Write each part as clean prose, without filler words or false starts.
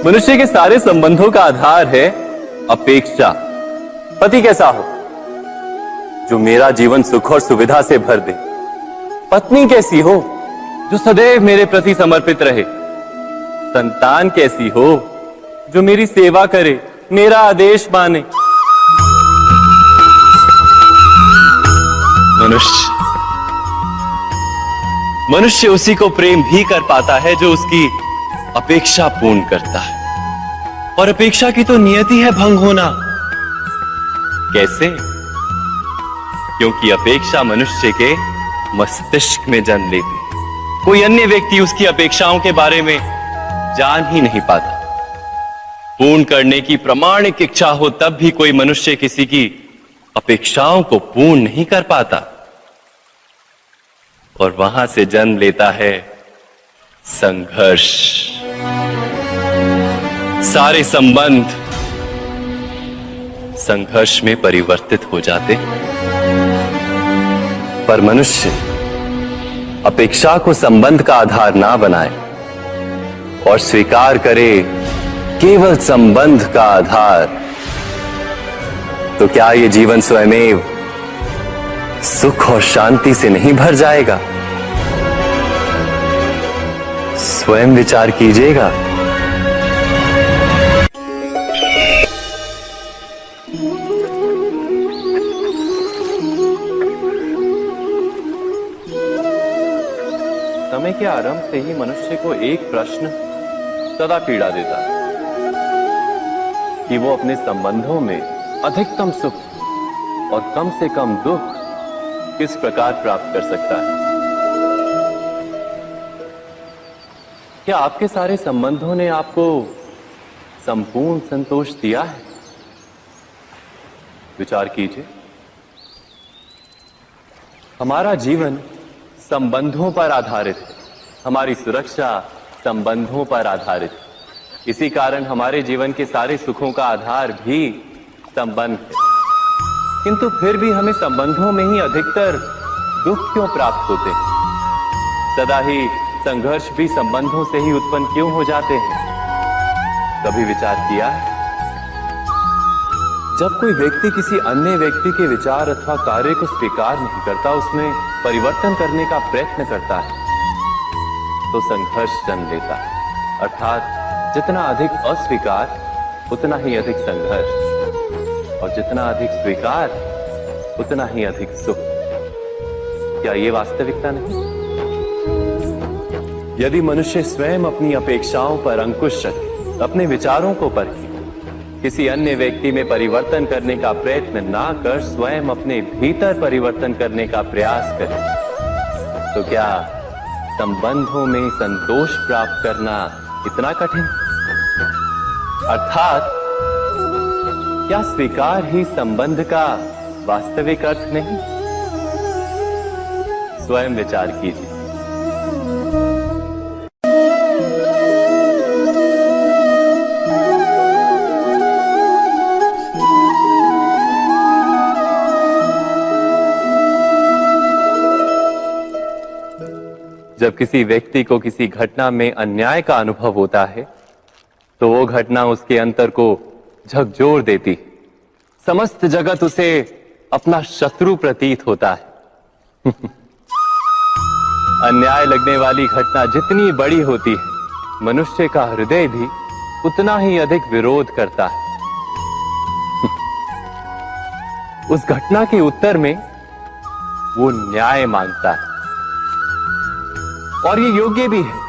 मनुष्य के सारे संबंधों का आधार है अपेक्षा। पति कैसा हो जो मेरा जीवन सुख और सुविधा से भर दे। पत्नी कैसी हो जो सदैव मेरे प्रति समर्पित रहे। संतान कैसी हो जो मेरी सेवा करे, मेरा आदेश माने। मनुष्य उसी को प्रेम भी कर पाता है जो उसकी अपेक्षा पूर्ण करता है, और अपेक्षा की तो नियति है भंग होना। कैसे? क्योंकि अपेक्षा मनुष्य के मस्तिष्क में जन्म लेती है। कोई अन्य व्यक्ति उसकी अपेक्षाओं के बारे में जान ही नहीं पाता। पूर्ण करने की प्रामाणिक इच्छा हो तब भी कोई मनुष्य किसी की अपेक्षाओं को पूर्ण नहीं कर पाता, और वहां से जन्म लेता है संघर्ष। सारे संबंध संघर्ष में परिवर्तित हो जाते। पर मनुष्य अपेक्षा को संबंध का आधार ना बनाए और स्वीकार करे केवल संबंध का आधार, तो क्या ये जीवन स्वयमेव सुख और शांति से नहीं भर जाएगा? स्वयं विचार कीजिएगा। समय के आरंभ से ही मनुष्य को एक प्रश्न सदा पीड़ा देता है कि वो अपने संबंधों में अधिकतम सुख और कम से कम दुख किस प्रकार प्राप्त कर सकता है। क्या आपके सारे संबंधों ने आपको संपूर्ण संतोष दिया है? विचार कीजिए। हमारा जीवन संबंधों पर आधारित है। हमारी सुरक्षा संबंधों पर आधारित है। इसी कारण हमारे जीवन के सारे सुखों का आधार भी संबंध है। किंतु फिर भी हमें संबंधों में ही अधिकतर दुख क्यों प्राप्त होते हैं? सदा ही संघर्ष भी संबंधों से ही उत्पन्न क्यों हो जाते हैं? कभी विचार किया है? जब कोई व्यक्ति किसी अन्य व्यक्ति के विचार अथवा कार्य को स्वीकार नहीं करता, उसमें परिवर्तन करने का प्रयत्न करता है, तो संघर्ष जन्म लेता है। अर्थात जितना अधिक अस्वीकार उतना ही अधिक संघर्ष, और जितना अधिक स्वीकार उतना ही अधिक सुख। क्या ये वास्तविकता नहीं? यदि मनुष्य स्वयं अपनी अपेक्षाओं पर अंकुश रखे, अपने विचारों को परखे, किसी अन्य व्यक्ति में परिवर्तन करने का प्रयत्न ना कर स्वयं अपने भीतर परिवर्तन करने का प्रयास करे, तो क्या संबंधों में संतोष प्राप्त करना इतना कठिन? अर्थात क्या स्वीकार ही संबंध का वास्तविक अर्थ नहीं? स्वयं विचार कीजिए। जब किसी व्यक्ति को किसी घटना में अन्याय का अनुभव होता है, तो वो घटना उसके अंतर को झकझोर देती। समस्त जगत उसे अपना शत्रु प्रतीत होता है। अन्याय लगने वाली घटना जितनी बड़ी होती है, मनुष्य का हृदय भी उतना ही अधिक विरोध करता है। उस घटना के उत्तर में वो न्याय मांगता है, और ये योग्य भी है।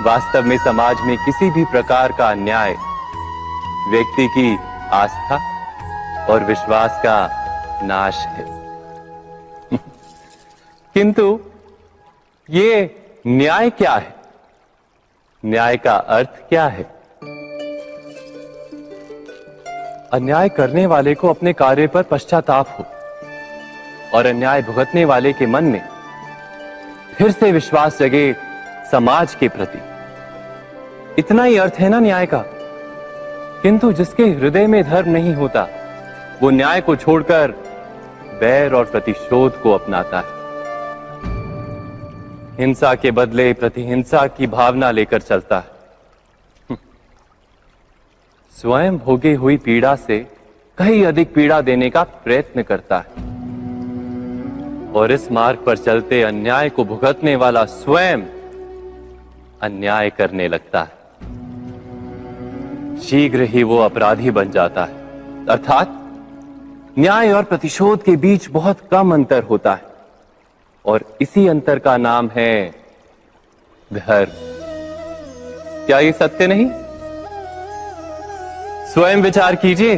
वास्तव में समाज में किसी भी प्रकार का अन्याय व्यक्ति की आस्था और विश्वास का नाश है। किंतु ये न्याय क्या है? न्याय का अर्थ क्या है? अन्याय करने वाले को अपने कार्य पर पश्चाताप हो, और अन्याय भुगतने वाले के मन में फिर से विश्वास जगे समाज के प्रति। इतना ही अर्थ है ना न्याय का। किंतु जिसके हृदय में धर्म नहीं होता, वो न्याय को छोड़कर बैर और प्रतिशोध को अपनाता है। हिंसा के बदले प्रतिहिंसा की भावना लेकर चलता है। स्वयं भोगी हुई पीड़ा से कहीं अधिक पीड़ा देने का प्रयत्न करता है और इस मार्ग पर चलते अन्याय को भुगतने वाला स्वयं अन्याय करने लगता है। शीघ्र ही वो अपराधी बन जाता है। अर्थात न्याय और प्रतिशोध के बीच बहुत कम अंतर होता है और इसी अंतर का नाम है धर्म। क्या ये सत्य नहीं? स्वयं विचार कीजिए।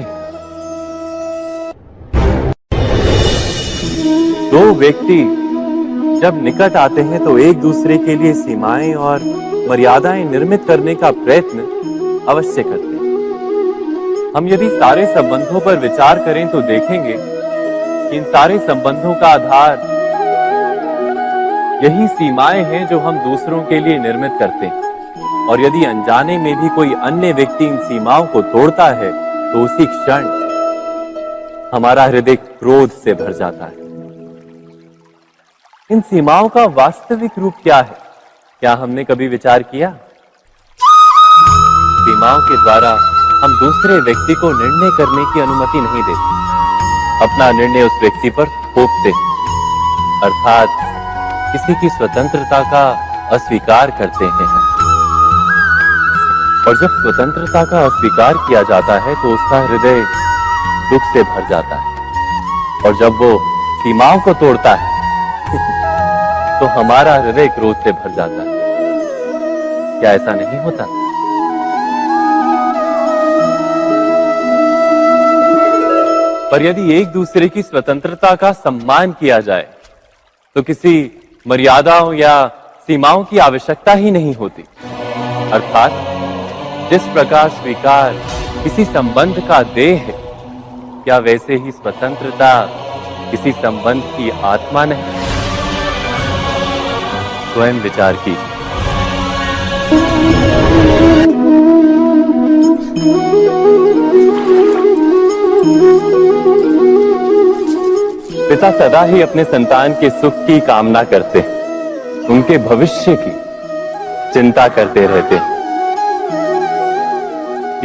दो व्यक्ति जब निकट आते हैं तो एक दूसरे के लिए सीमाएं और मर्यादाएं निर्मित करने का प्रयत्न अवश्य करते हैं। हम यदि सारे संबंधों पर विचार करें तो देखेंगे कि इन सारे संबंधों का आधार यही सीमाएं हैं जो हम दूसरों के लिए निर्मित करते हैं। और यदि अनजाने में भी कोई अन्य व्यक्ति इन सीमाओं को तोड़ता है तो उसी क्षण हमारा हृदय क्रोध से भर जाता है। इन सीमाओं का वास्तविक रूप क्या है? क्या हमने कभी विचार किया? सीमाओं के द्वारा हम दूसरे व्यक्ति को निर्णय करने की अनुमति नहीं देते, अपना निर्णय उस व्यक्ति पर थोपते, अर्थात किसी की स्वतंत्रता का अस्वीकार करते हैं। और जब स्वतंत्रता का अस्वीकार किया जाता है तो उसका हृदय दुख से भर जाता है और जब वो सीमाओं को तोड़ता है तो हमारा हृदय क्रोध से भर जाता है। क्या ऐसा नहीं होता? पर यदि एक दूसरे की स्वतंत्रता का सम्मान किया जाए तो किसी मर्यादाओं या सीमाओं की आवश्यकता ही नहीं होती। अर्थात जिस प्रकार स्वीकार किसी संबंध का देह है, क्या वैसे ही स्वतंत्रता किसी संबंध की आत्मा नहीं? स्वयं विचार की। पिता सदा ही अपने संतान के सुख की कामना करते हैं, उनके भविष्य की चिंता करते रहते हैं।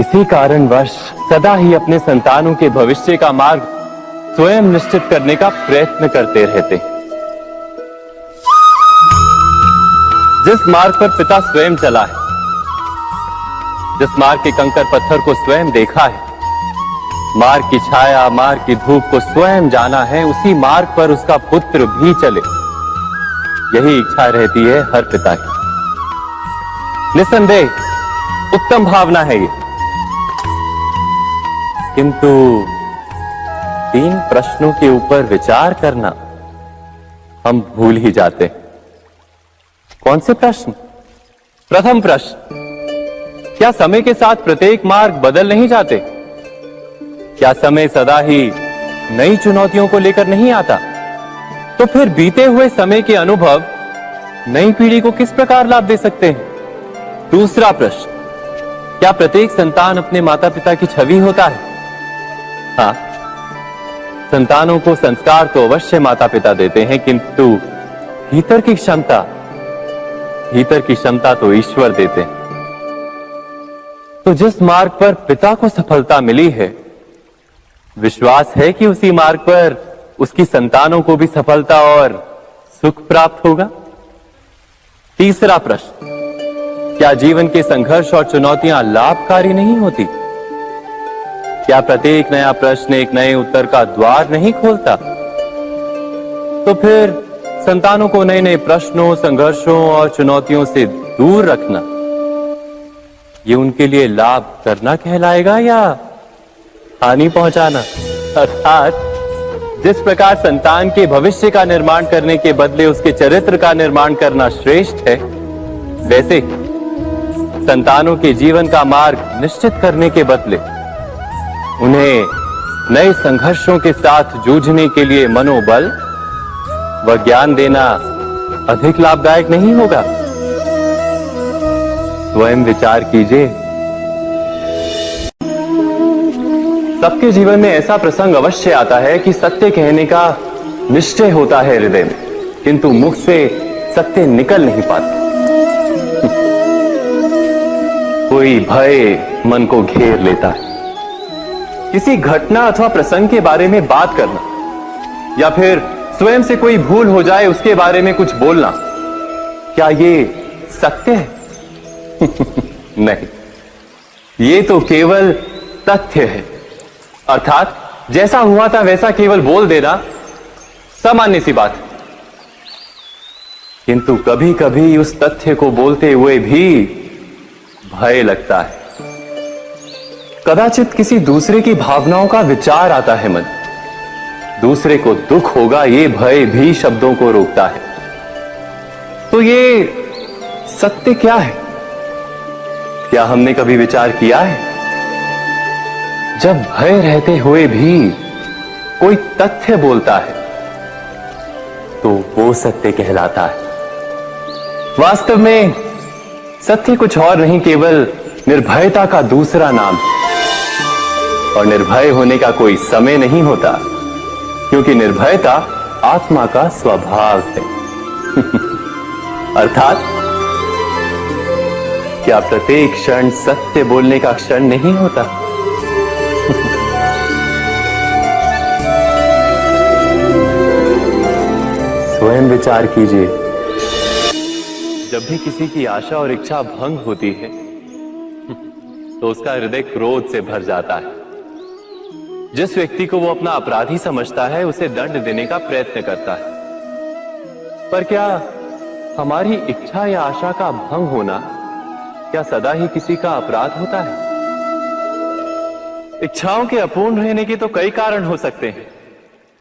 इसी कारणवश सदा ही अपने संतानों के भविष्य का मार्ग स्वयं निश्चित करने का प्रयत्न करते रहते हैं। जिस मार्ग पर पिता स्वयं चला है, जिस मार्ग के कंकर पत्थर को स्वयं देखा है, मार्ग की छाया, मार्ग की धूप को स्वयं जाना है, उसी मार्ग पर उसका पुत्र भी चले, यही इच्छा रहती है हर पिता की। निसंदेह उत्तम भावना है ये, किंतु 3 प्रश्नों के ऊपर विचार करना हम भूल ही जाते हैं। कौन से प्रश्न? प्रथम प्रश्न, क्या समय के साथ प्रत्येक मार्ग बदल नहीं जाते? क्या समय सदा ही नई चुनौतियों को लेकर नहीं आता? तो फिर बीते हुए समय के अनुभव नई पीढ़ी को किस प्रकार लाभ दे सकते हैं? दूसरा प्रश्न, क्या प्रत्येक संतान अपने माता पिता की छवि होता है? हाँ, संतानों को संस्कार तो अवश्य माता पिता देते हैं, किंतु भीतर की क्षमता तो ईश्वर देते हैं। तो जिस मार्ग पर पिता को सफलता मिली है, विश्वास है कि उसी मार्ग पर उसकी संतानों को भी सफलता और सुख प्राप्त होगा। तीसरा प्रश्न, क्या जीवन के संघर्ष और चुनौतियां लाभकारी नहीं होती? क्या प्रत्येक नया प्रश्न एक नए उत्तर का द्वार नहीं खोलता? तो फिर संतानों को नए नए प्रश्नों, संघर्षों और चुनौतियों से दूर रखना, ये उनके लिए लाभ करना कहलाएगा या हानि पहुंचाना? अर्थात जिस प्रकार संतान के भविष्य का निर्माण करने के बदले उसके चरित्र का निर्माण करना श्रेष्ठ है, वैसे संतानों के जीवन का मार्ग निश्चित करने के बदले उन्हें नए संघर्षों के साथ जूझने के लिए मनोबल व ज्ञान देना अधिक लाभदायक नहीं होगा? स्वयं विचार कीजिए। सबके जीवन में ऐसा प्रसंग अवश्य आता है कि सत्य कहने का निश्चय होता है हृदय में, किंतु मुख से सत्य निकल नहीं पाते। कोई भय मन को घेर लेता है। किसी घटना अथवा प्रसंग के बारे में बात करना या फिर स्वयं से कोई भूल हो जाए उसके बारे में कुछ बोलना, क्या ये सत्य है? नहीं, ये तो केवल तथ्य है। अर्थात जैसा हुआ था वैसा केवल बोल देना सामान्य सी बात है। किंतु कभी कभी उस तथ्य को बोलते हुए भी भय लगता है। कदाचित किसी दूसरे की भावनाओं का विचार आता है मन, दूसरे को दुख होगा ये भय भी शब्दों को रोकता है। तो ये सत्य क्या है? क्या हमने कभी विचार किया है? जब भय रहते हुए भी कोई तथ्य बोलता है तो वो सत्य कहलाता है। वास्तव में सत्य कुछ और नहीं, केवल निर्भयता का दूसरा नाम है। और निर्भय होने का कोई समय नहीं होता, क्योंकि निर्भयता आत्मा का स्वभाव है। अर्थात क्या प्रत्येक क्षण सत्य बोलने का क्षण नहीं होता? स्वयं विचार कीजिए। जब भी किसी की आशा और इच्छा भंग होती है तो उसका हृदय क्रोध से भर जाता है। जिस व्यक्ति को वो अपना अपराधी समझता है उसे दंड देने का प्रयत्न करता है। पर क्या हमारी इच्छा या आशा का भंग होना क्या सदा ही किसी का अपराध होता है? इच्छाओं के अपूर्ण रहने के तो कई कारण हो सकते हैं।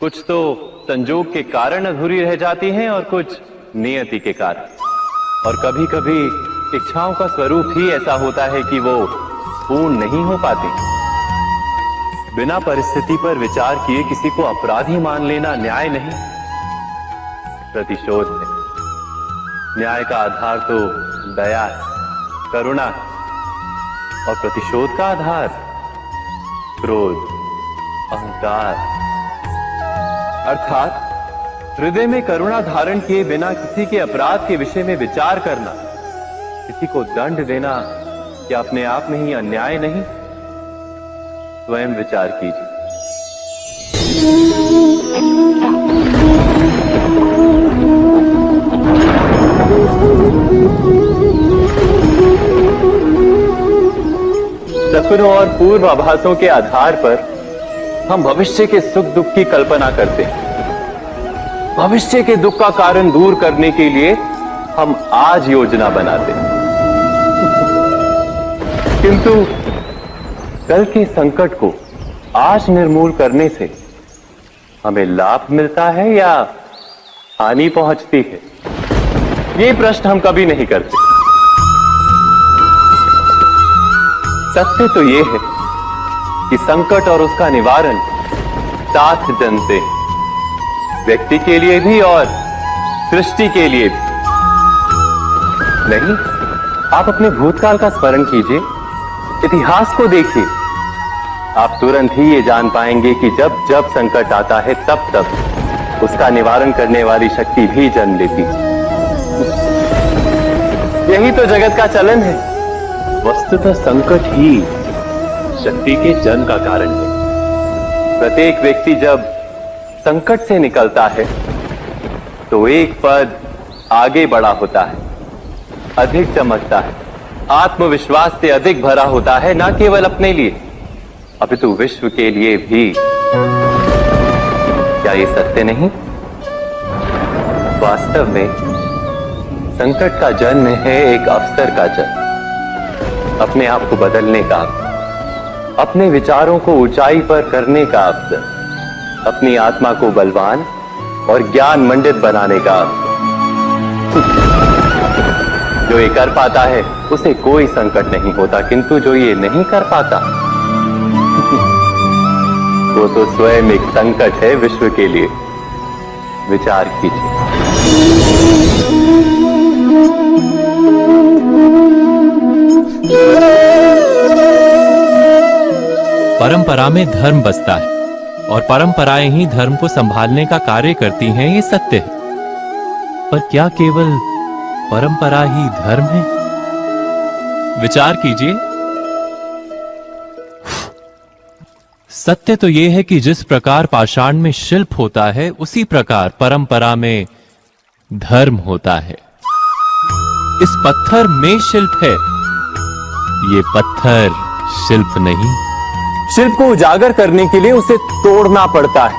कुछ तो संजोग के कारण अधूरी रह जाती हैं और कुछ नियति के कारण। और कभी कभी इच्छाओं का स्वरूप ही ऐसा होता है कि वो पूर्ण नहीं हो पाती। बिना परिस्थिति पर विचार किए किसी को अपराधी मान लेना न्याय नहीं, प्रतिशोध है। न्याय का आधार तो दया है, करुणा है, और प्रतिशोध का आधार क्रोध, अहंकार। अर्थात हृदय में करुणा धारण किए बिना किसी के अपराध के विषय में विचार करना, किसी को दंड देना, क्या अपने आप में ही अन्याय नहीं? स्वयं विचार कीजिए। सपनों और पूर्वाभासों के आधार पर हम भविष्य के सुख दुख की कल्पना करते हैं। भविष्य के दुख का कारण दूर करने के लिए हम आज योजना बनाते हैं। किंतु कल के संकट को आज निर्मूल करने से हमें लाभ मिलता है या हानि पहुंचती है? ये प्रश्न हम कभी नहीं करते। सत्य तो ये है कि संकट और उसका निवारण साथ जनते, व्यक्ति के लिए भी और सृष्टि के लिए भी। नहीं, आप अपने भूतकाल का स्मरण कीजिए, इतिहास को देखिए। आप तुरंत ही ये जान पाएंगे कि जब जब संकट आता है तब तब उसका निवारण करने वाली शक्ति भी जन्म लेती है। यही तो जगत का चलन है। वस्तुतः संकट ही शक्ति के जन्म का कारण है। प्रत्येक व्यक्ति जब संकट से निकलता है तो एक पद आगे बढ़ा होता है, अधिक चमकता है, आत्मविश्वास से अधिक भरा होता है, ना केवल अपने लिए अपितु विश्व के लिए भी। क्या ये सत्य नहीं? वास्तव में संकट का जन्म है एक अवसर का जन्म, अपने आप को बदलने का, अपने विचारों को ऊंचाई पर करने का अवसर, अपनी आत्मा को बलवान और ज्ञान मंडित बनाने का अवसर। जो ये कर पाता है उसे कोई संकट नहीं होता, किंतु जो ये नहीं कर पाता वो तो स्वयं एक संकट है विश्व के लिए। विचार कीजिए। परंपरा में धर्म बसता है और परंपराएं ही धर्म को संभालने का कार्य करती हैं, ये सत्य है। पर क्या केवल परंपरा ही धर्म है? विचार कीजिए। सत्य तो यह है कि जिस प्रकार पाषाण में शिल्प होता है, उसी प्रकार परंपरा में धर्म होता है। इस पत्थर में शिल्प है, ये पत्थर शिल्प नहीं। शिल्प को उजागर करने के लिए उसे तोड़ना पड़ता है,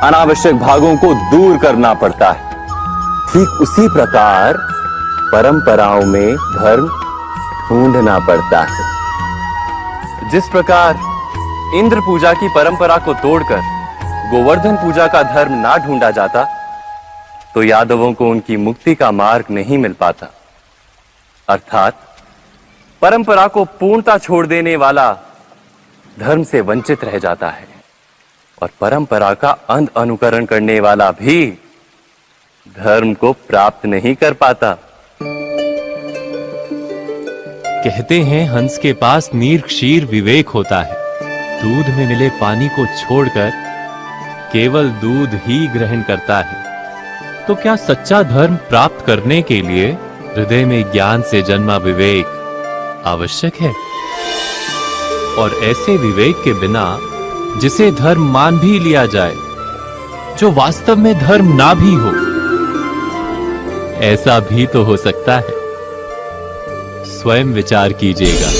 अनावश्यक भागों को दूर करना पड़ता है। ठीक उसी प्रकार परंपराओं में धर्म ढूंढना पड़ता है। जिस प्रकार इंद्र पूजा की परंपरा को तोड़कर गोवर्धन पूजा का धर्म ना ढूंढा जाता, तो यादवों को उनकी मुक्ति का मार्ग नहीं मिल पाता। अर्थात परंपरा को पूर्णता छोड़ देने वाला धर्म से वंचित रह जाता है, और परंपरा का अंध अनुकरण करने वाला भी धर्म को प्राप्त नहीं कर पाता। कहते हैं हंस के पास नीर क्षीर विवेक होता है। दूध में मिले पानी को छोड़कर केवल दूध ही ग्रहण करता है। तो क्या सच्चा धर्म प्राप्त करने के लिए हृदय में ज्ञान से जन्मा विवेक आवश्यक है? और ऐसे विवेक के बिना जिसे धर्म मान भी लिया जाए, जो वास्तव में धर्म ना भी हो, ऐसा भी तो हो सकता है। स्वयं विचार कीजिएगा।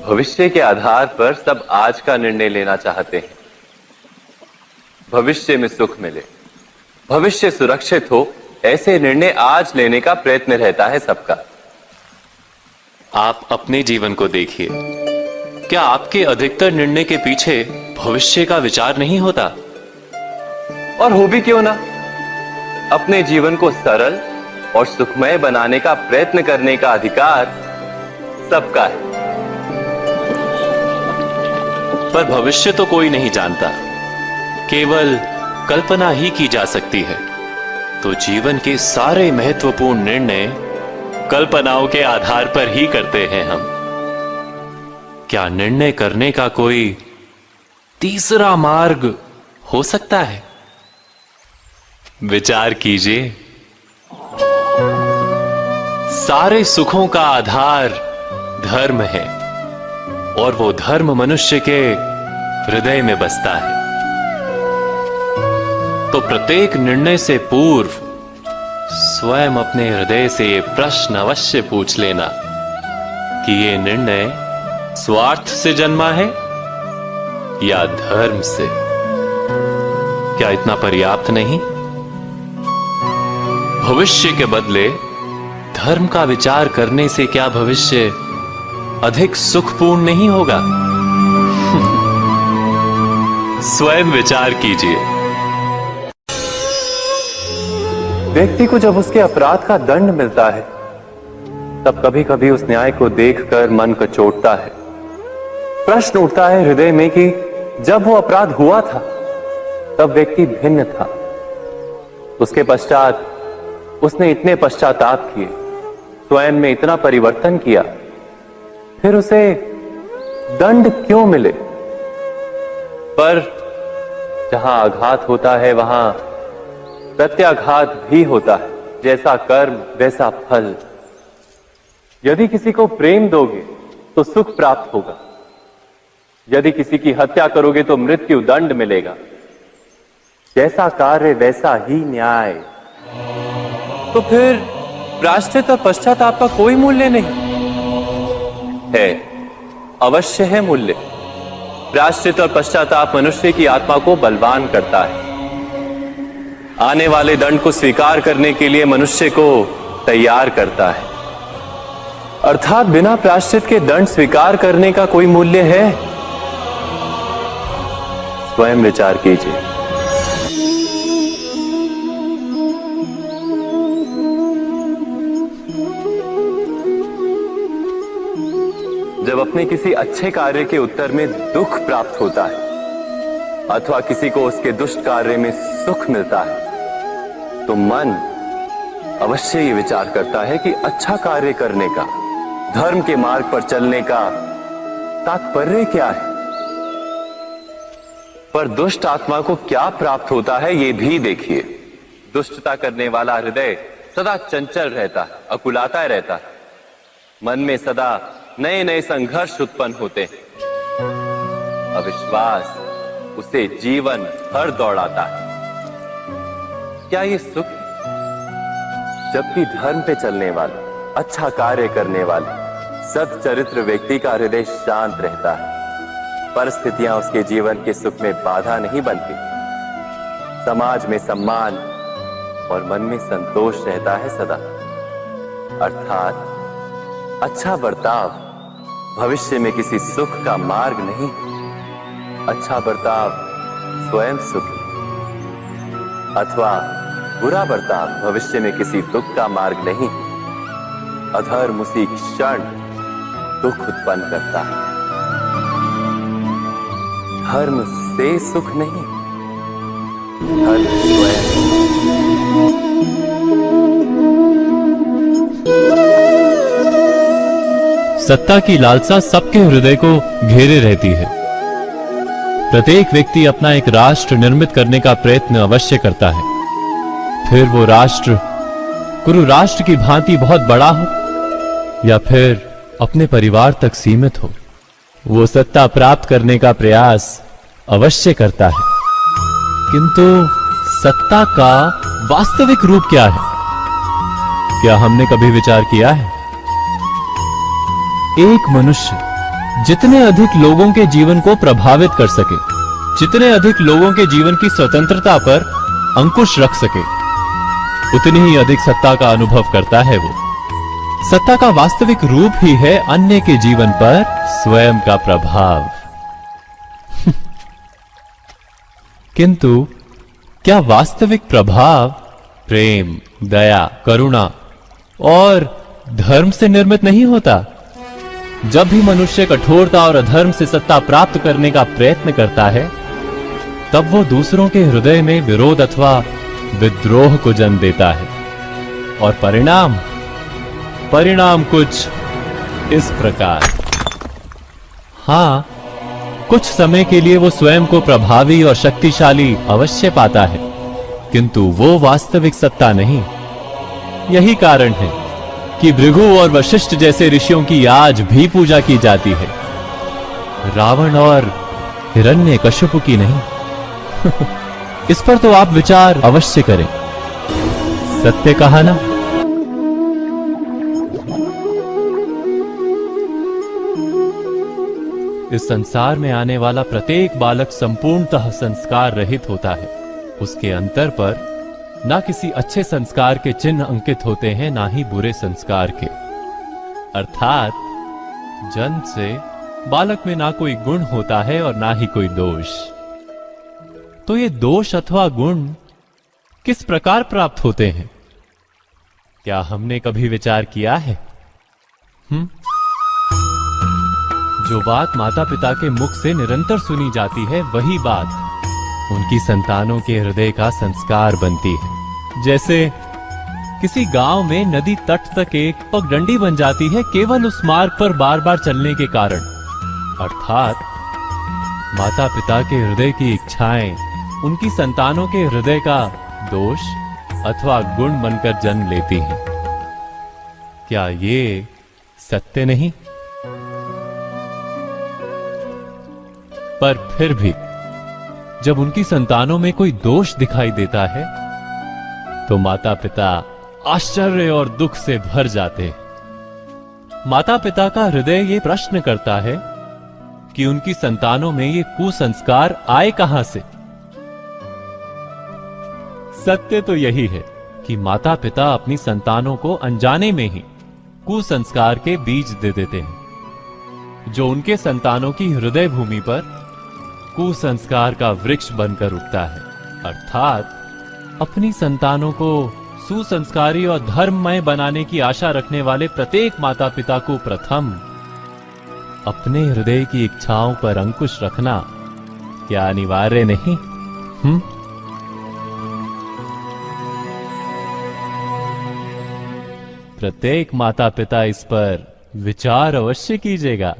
भविष्य के आधार पर सब आज का निर्णय लेना चाहते हैं। भविष्य में सुख मिले, भविष्य सुरक्षित हो, ऐसे निर्णय आज लेने का प्रयत्न रहता है सबका। आप अपने जीवन को देखिए। क्या आपके अधिकतर निर्णय के पीछे भविष्य का विचार नहीं होता? और हो भी क्यों ना, अपने जीवन को सरल और सुखमय बनाने का प्रयत्न करने का अधिकार सबका है। पर भविष्य तो कोई नहीं जानता, केवल कल्पना ही की जा सकती है। तो जीवन के सारे महत्वपूर्ण निर्णय कल्पनाओं के आधार पर ही करते हैं हम। क्या निर्णय करने का कोई तीसरा मार्ग हो सकता है? विचार कीजिए। सारे सुखों का आधार धर्म है, और वो धर्म मनुष्य के हृदय में बसता है। तो प्रत्येक निर्णय से पूर्व स्वयं अपने हृदय से ये प्रश्न अवश्य पूछ लेना कि ये निर्णय स्वार्थ से जन्मा है या धर्म से। क्या इतना पर्याप्त नहीं? भविष्य के बदले धर्म का विचार करने से क्या भविष्य अधिक सुखपूर्ण नहीं होगा? स्वयं विचार कीजिए। व्यक्ति को जब उसके अपराध का दंड मिलता है, तब कभी कभी उस न्याय को देखकर मन कचोटता है। प्रश्न उठता है हृदय में कि जब वो अपराध हुआ था, तब व्यक्ति भिन्न था। उसके पश्चात उसने इतने पश्चाताप किए, स्वयं में इतना परिवर्तन किया, फिर उसे दंड क्यों मिले? पर जहां आघात होता है, वहां प्रत्याघात भी होता है। जैसा कर्म वैसा फल। यदि किसी को प्रेम दोगे तो सुख प्राप्त होगा, यदि किसी की हत्या करोगे तो मृत्यु दंड मिलेगा। जैसा कार्य वैसा ही न्याय। तो फिर प्रायश्चित और पश्चाताप का कोई मूल्य नहीं है? अवश्य है मूल्य। प्रायश्चित और पश्चाताप मनुष्य की आत्मा को बलवान करता है। आने वाले दंड को स्वीकार करने के लिए मनुष्य को तैयार करता है। अर्थात बिना प्रायश्चित के दंड स्वीकार करने का कोई मूल्य है? स्वयं विचार कीजिए। जब अपने किसी अच्छे कार्य के उत्तर में दुख प्राप्त होता है अथवा किसी को उसके दुष्ट कार्य में सुख मिलता है, तो मन अवश्य ये विचार करता है कि अच्छा कार्य करने का, धर्म के मार्ग पर चलने का तात्पर्य क्या है। पर दुष्ट आत्मा को क्या प्राप्त होता है ये भी देखिए। दुष्टता करने वाला हृदय सदा चंचल रहता है, अकुलाता रहता है। मन में सदा नए नए संघर्ष उत्पन्न होते हैं। अविश्वास उसे जीवन भर दौड़ाता है। क्या ये सुख? जबकि धर्म पे चलने वाले, अच्छा कार्य करने वाले, सच्चरित्र व्यक्ति का हृदय शांत रहता है। परिस्थितियां उसके जीवन के सुख में बाधा नहीं बनती। समाज में सम्मान और मन में संतोष रहता है सदा। अर्थात अच्छा बर्ताव भविष्य में किसी सुख का मार्ग नहीं। अच्छा बर्ताव स्वयं सुख अथवा बुरा बर्ताव भविष्य में किसी दुख का मार्ग नहीं। अधर्म उसी क्षण दुख उत्पन्न करता है। धर्म से सुख नहीं, धर्म स्वयं। सत्ता की लालसा सबके हृदय को घेरे रहती है। प्रत्येक व्यक्ति अपना एक राष्ट्र निर्मित करने का प्रयत्न अवश्य करता है। फिर वो राष्ट्र गुरु राष्ट्र की भांति बहुत बड़ा हो या फिर अपने परिवार तक सीमित हो, वो सत्ता प्राप्त करने का प्रयास अवश्य करता है। किंतु सत्ता का वास्तविक रूप क्या है? क्या हमने कभी विचार किया है? एक मनुष्य जितने अधिक लोगों के जीवन को प्रभावित कर सके, जितने अधिक लोगों के जीवन की स्वतंत्रता पर अंकुश रख सके, उतनी ही अधिक सत्ता का अनुभव करता है वो। सत्ता का वास्तविक रूप ही है अन्य के जीवन पर स्वयं का प्रभाव। किंतु क्या वास्तविक प्रभाव प्रेम, दया, करुणा और धर्म से निर्मित नहीं होता? जब भी मनुष्य कठोरता और अधर्म से सत्ता प्राप्त करने का प्रयत्न करता है, तब वो दूसरों के हृदय में विरोध अथवा विद्रोह को जन्म देता है। और परिणाम कुछ इस प्रकार। हाँ, कुछ समय के लिए वो स्वयं को प्रभावी और शक्तिशाली अवश्य पाता है, किंतु वो वास्तविक सत्ता नहीं। यही कारण है कि भृगु और वशिष्ठ जैसे ऋषियों की आज भी पूजा की जाती है, रावण और हिरण्यकश्यप की नहीं। इस पर तो आप विचार अवश्य करें। सत्य कहा ना? इस संसार में आने वाला प्रत्येक बालक संपूर्णतः संस्कार रहित होता है। उसके अंतर पर ना किसी अच्छे संस्कार के चिन्ह अंकित होते हैं, ना ही बुरे संस्कार के। अर्थात जन्म से बालक में ना कोई गुण होता है और ना ही कोई दोष। तो ये दोष अथवा गुण किस प्रकार प्राप्त होते हैं? क्या हमने कभी विचार किया है? जो बात माता पिता के मुख से निरंतर सुनी जाती है, वही बात उनकी संतानों के हृदय का संस्कार बनती है। जैसे किसी गांव में नदी तट तक एक पगडंडी बन जाती है केवल उस मार्ग पर बार बार चलने के कारण। अर्थात माता पिता के हृदय की इच्छाएं उनकी संतानों के हृदय का दोष अथवा गुण बनकर जन्म लेती हैं। क्या ये सत्य नहीं? पर फिर भी जब उनकी संतानों में कोई दोष दिखाई देता है, तो माता पिता आश्चर्य और दुख से भर जाते हैं। माता पिता का हृदय ये प्रश्न करता है कि उनकी संतानों में ये कुसंस्कार आए कहां से। सत्य तो यही है कि माता पिता अपनी संतानों को अनजाने में ही कुसंस्कार के बीज दे देते हैं, जो उनके संतानों की हृदय भूमि पर कुसंस्कार का वृक्ष बनकर उगता है। अर्थात अपनी संतानों को सुसंस्कारी और धर्ममय बनाने की आशा रखने वाले प्रत्येक माता पिता को प्रथम अपने हृदय की इच्छाओं पर अंकुश रखना क्या अनिवार्य नहीं? प्रत्येक माता पिता इस पर विचार अवश्य कीजिएगा।